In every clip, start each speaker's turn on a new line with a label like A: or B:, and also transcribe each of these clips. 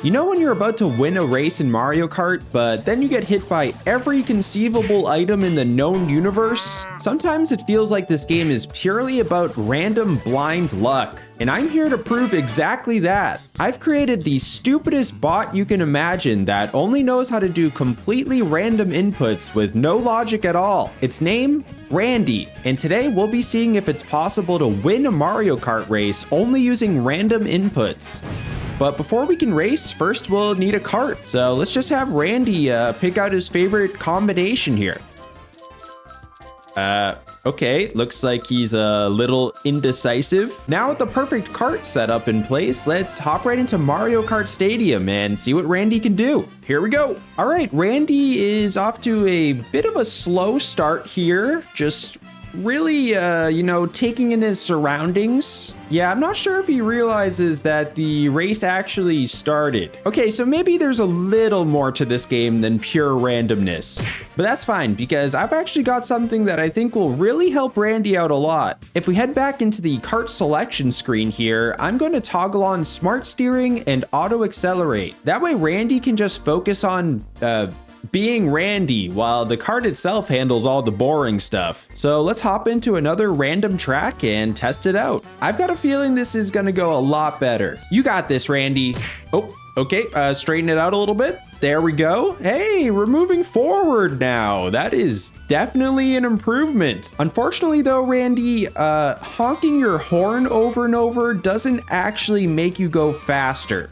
A: You know when you're about to win a race in Mario Kart, but then you get hit by every conceivable item in the known universe? Sometimes it feels like this game is purely about random blind luck, and I'm here to prove exactly that. I've created the stupidest bot you can imagine that only knows how to do completely random inputs with no logic at all. Its name? Randy, and today we'll be seeing if it's possible to win a Mario Kart race only using random inputs. But before we can race, first we'll need a cart. So let's just have Randy pick out his favorite combination here. Okay, looks like he's a little indecisive. Now with the perfect cart setup in place, let's hop right into Mario Kart Stadium and see what Randy can do. Here we go. All right, Randy is off to a bit of a slow start here. Just really, taking in his surroundings. Yeah, I'm not sure if he realizes that the race actually started. Okay, so maybe there's a little more to this game than pure randomness. But that's fine, because I've actually got something that I think will really help Randy out a lot. If we head back into the kart selection screen here, I'm going to toggle on smart steering and auto accelerate. That way Randy can just focus on, being Randy while the kart itself handles all the boring stuff. So let's hop into another random track and test it out. I've got a feeling this is gonna go a lot better. You got this, Randy. Oh, okay, straighten it out a little bit. There we go. Hey, we're moving forward now. That is definitely an improvement. Unfortunately though, Randy, honking your horn over and over doesn't actually make you go faster.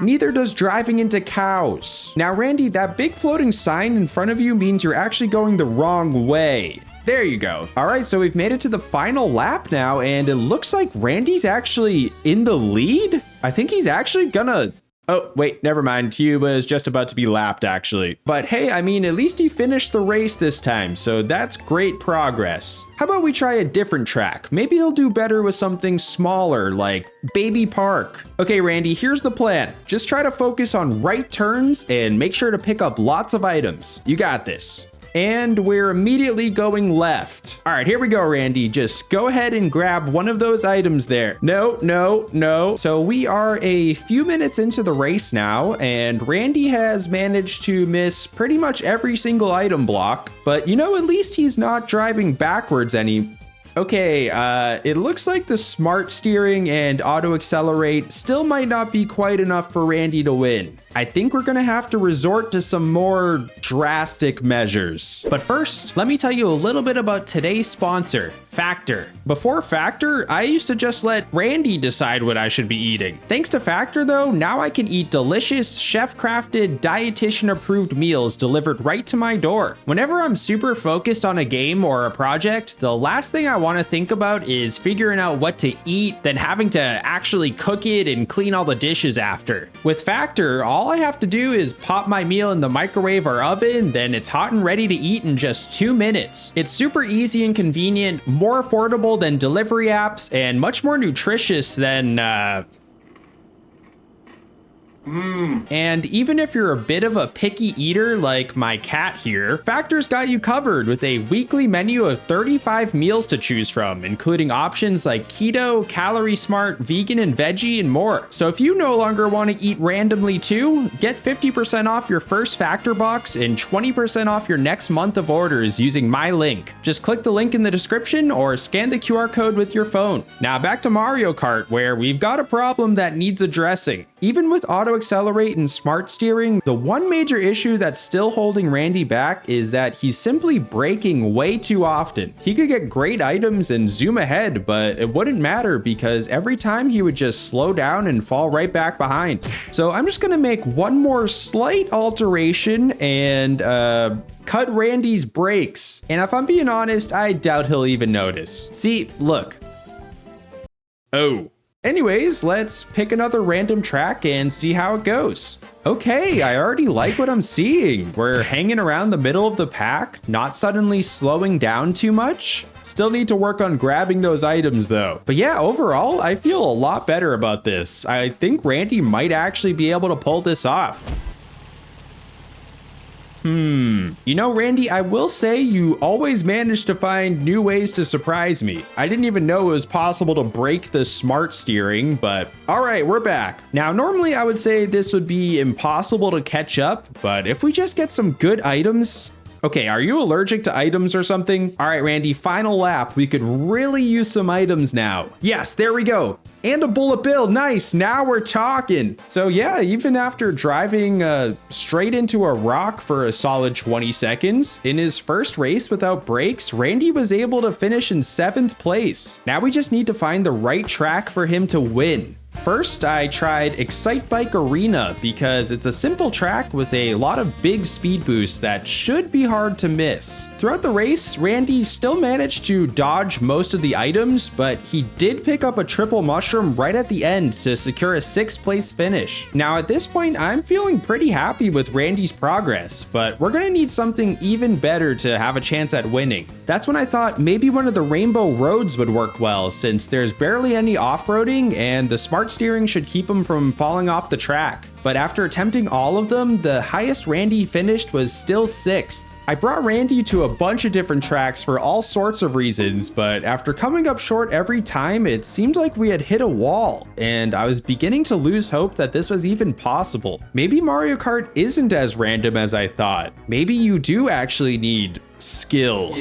A: Neither does driving into cows. Now, Randy, that big floating sign in front of you means you're actually going the wrong way. There you go. All right, so we've made it to the final lap now, and it looks like Randy's actually in the lead. I think he's actually gonna... Oh, wait, never mind. He was just about to be lapped, actually. But hey, I mean, at least he finished the race this time, so that's great progress. How about we try a different track? Maybe he'll do better with something smaller, like Baby Park. Okay, Randy, here's the plan. Just try to focus on right turns and make sure to pick up lots of items. You got this. And we're immediately going left. All right, here we go, Randy. Just go ahead and grab one of those items there. No, no, no. So we are a few minutes into the race now, and Randy has managed to miss pretty much every single item block. But you know, at least he's not driving backwards any. Okay, it looks like the smart steering and auto accelerate still might not be quite enough for Randy to win. I think we're gonna have to resort to some more drastic measures. But first, let me tell you a little bit about today's sponsor, Factor. Before Factor, I used to just let Randy decide what I should be eating. Thanks to Factor though, now I can eat delicious, chef-crafted, dietitian-approved meals delivered right to my door. Whenever I'm super focused on a game or a project, the last thing I want to think about is figuring out what to eat, then having to actually cook it and clean all the dishes after. With Factor, all I have to do is pop my meal in the microwave or oven, then it's hot and ready to eat in just 2 minutes. It's super easy and convenient, more affordable than delivery apps, and much more nutritious than, And even if you're a bit of a picky eater like my cat here, Factor's got you covered with a weekly menu of 35 meals to choose from, including options like keto, calorie smart, vegan, and veggie, and more. So if you no longer want to eat randomly too, get 50% off your first Factor box and 20% off your next month of orders using my link. Just click the link in the description or scan the QR code with your phone. Now back to Mario Kart, where we've got a problem that needs addressing. Even with auto accelerate and smart steering, the one major issue that's still holding Randy back is that he's simply braking way too often. He could get great items and zoom ahead, but it wouldn't matter because every time he would just slow down and fall right back behind. So I'm just gonna make one more slight alteration and cut Randy's brakes. And if I'm being honest, I doubt he'll even notice. See, look. Oh. Anyways, let's pick another random track and see how it goes. Okay, I already like what I'm seeing. We're hanging around the middle of the pack, not suddenly slowing down too much. Still need to work on grabbing those items though. But yeah, overall, I feel a lot better about this. I think Randy might actually be able to pull this off. You know, Randy, I will say you always manage to find new ways to surprise me. I didn't even know it was possible to break the smart steering, but all right, we're back. Now, normally I would say this would be impossible to catch up, but if we just get some good items. Okay, are you allergic to items or something? All right, Randy, final lap. We could really use some items now. Yes, there we go. And a bullet bill, nice, now we're talking. So yeah, even after driving straight into a rock for a solid 20 seconds, in his first race without brakes, Randy was able to finish in 7th place. Now we just need to find the right track for him to win. First, I tried Excite Bike Arena because it's a simple track with a lot of big speed boosts that should be hard to miss. Throughout the race, Randy still managed to dodge most of the items, but he did pick up a triple mushroom right at the end to secure a 6th place finish. Now at this point, I'm feeling pretty happy with Randy's progress, but we're gonna need something even better to have a chance at winning. That's when I thought maybe one of the rainbow roads would work well, since there's barely any off-roading and the smart steering should keep him from falling off the track. But after attempting all of them, the highest Randy finished was still 6th. I brought Randy to a bunch of different tracks for all sorts of reasons, but after coming up short every time, it seemed like we had hit a wall, and I was beginning to lose hope that this was even possible. Maybe Mario Kart isn't as random as I thought. Maybe you do actually need skill.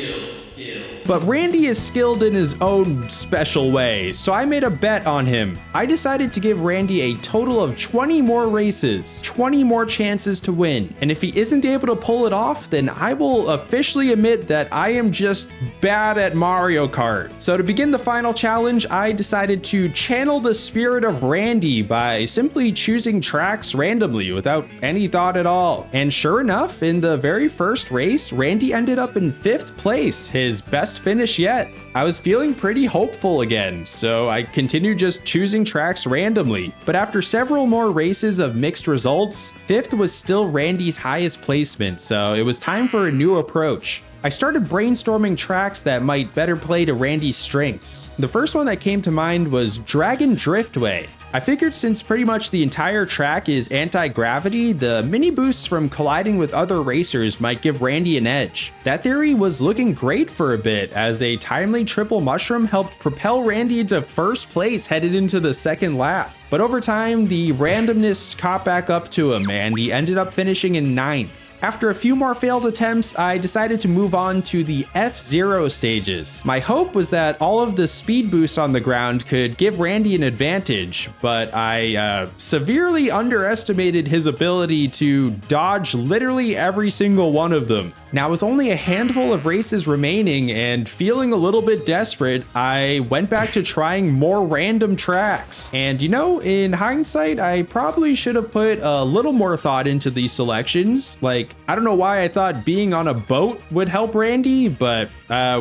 A: But Randy is skilled in his own special way, so I made a bet on him. I decided to give Randy a total of 20 more races, 20 more chances to win. And if he isn't able to pull it off, then I will officially admit that I am just bad at Mario Kart. So to begin the final challenge, I decided to channel the spirit of Randy by simply choosing tracks randomly without any thought at all. And sure enough, in the very first race, Randy ended up in 5th place, his best finish yet. I was feeling pretty hopeful again, so I continued just choosing tracks randomly. But after several more races of mixed results, 5th was still Randy's highest placement, so it was time for a new approach. I started brainstorming tracks that might better play to Randy's strengths. The first one that came to mind was Dragon Driftway. I figured since pretty much the entire track is anti-gravity, the mini boosts from colliding with other racers might give Randy an edge. That theory was looking great for a bit, as a timely triple mushroom helped propel Randy into 1st place headed into the 2nd lap. But over time, the randomness caught back up to him, and he ended up finishing in 9th. After a few more failed attempts, I decided to move on to the F0 stages. My hope was that all of the speed boosts on the ground could give Randy an advantage, but I severely underestimated his ability to dodge literally every single one of them. Now, with only a handful of races remaining and feeling a little bit desperate, I went back to trying more random tracks. And you know, in hindsight, I probably should have put a little more thought into these selections. Like, I don't know why I thought being on a boat would help Randy, but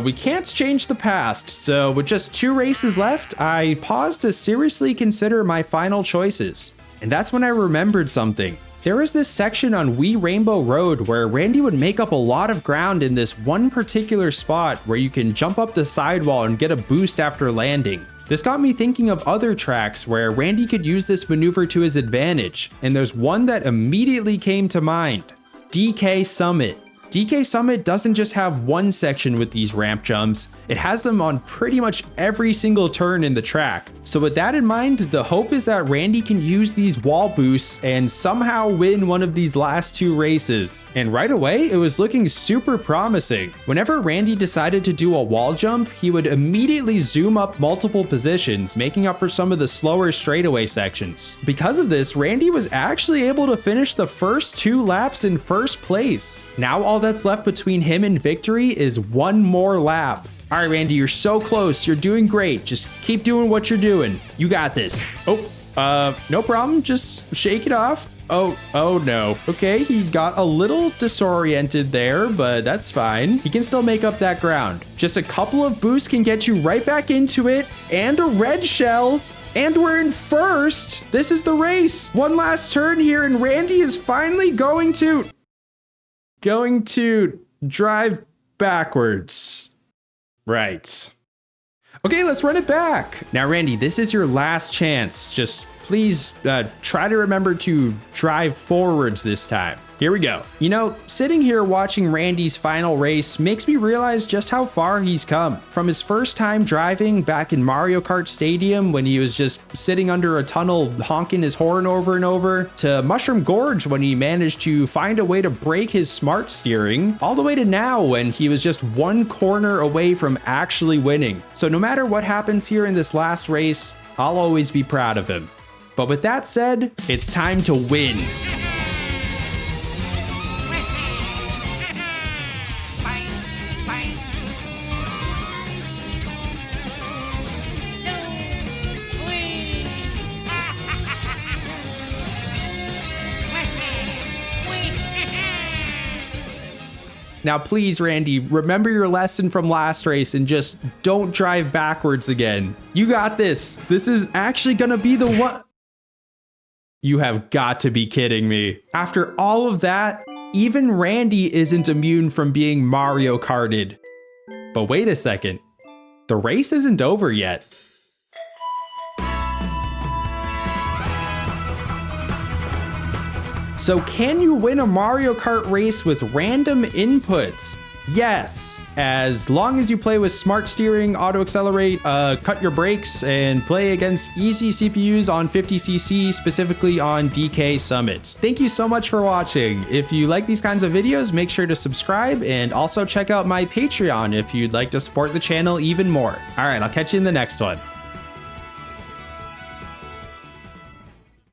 A: we can't change the past. So with just 2 races left, I paused to seriously consider my final choices. And that's when I remembered something. There was this section on Wii Rainbow Road where Randy would make up a lot of ground in this one particular spot where you can jump up the sidewall and get a boost after landing. This got me thinking of other tracks where Randy could use this maneuver to his advantage, and there's one that immediately came to mind: DK Summit. DK Summit doesn't just have one section with these ramp jumps, it has them on pretty much every single turn in the track. So with that in mind, the hope is that Randy can use these wall boosts and somehow win one of these last 2 races. And right away, it was looking super promising. Whenever Randy decided to do a wall jump, he would immediately zoom up multiple positions, making up for some of the slower straightaway sections. Because of this, Randy was actually able to finish the first 2 laps in 1st place. Now all that's left between him and victory is 1 more lap. All right, Randy, you're so close. You're doing great. Just keep doing what you're doing. You got this. Oh, no problem. Just shake it off. Oh no. Okay, he got a little disoriented there, but that's fine. He can still make up that ground. Just a couple of boosts can get you right back into it, and a red shell. And we're in 1st. This is the race. One last turn here, and Randy is finally going to drive backwards. Right. Okay, let's run it back. Now, Randy, this is your last chance. Just Please try to remember to drive forwards this time. Here we go. You know, sitting here watching Randy's final race makes me realize just how far he's come. From his first time driving back in Mario Kart Stadium when he was just sitting under a tunnel honking his horn over and over, to Mushroom Gorge when he managed to find a way to break his smart steering, all the way to now when he was just one corner away from actually winning. So no matter what happens here in this last race, I'll always be proud of him. But with that said, it's time to win. Now, please, Randy, remember your lesson from last race and just don't drive backwards again. You got this. This is actually gonna be the one. You have got to be kidding me. After all of that, even Randy isn't immune from being Mario Karted. But wait a second. The race isn't over yet. So can you win a Mario Kart race with random inputs? Yes, as long as you play with smart steering, auto accelerate, cut your brakes, and play against easy CPUs on 50cc, specifically on DK Summit. Thank you so much for watching. If you like these kinds of videos, make sure to subscribe and also check out my Patreon if you'd like to support the channel even more. All right, I'll catch you in the next one.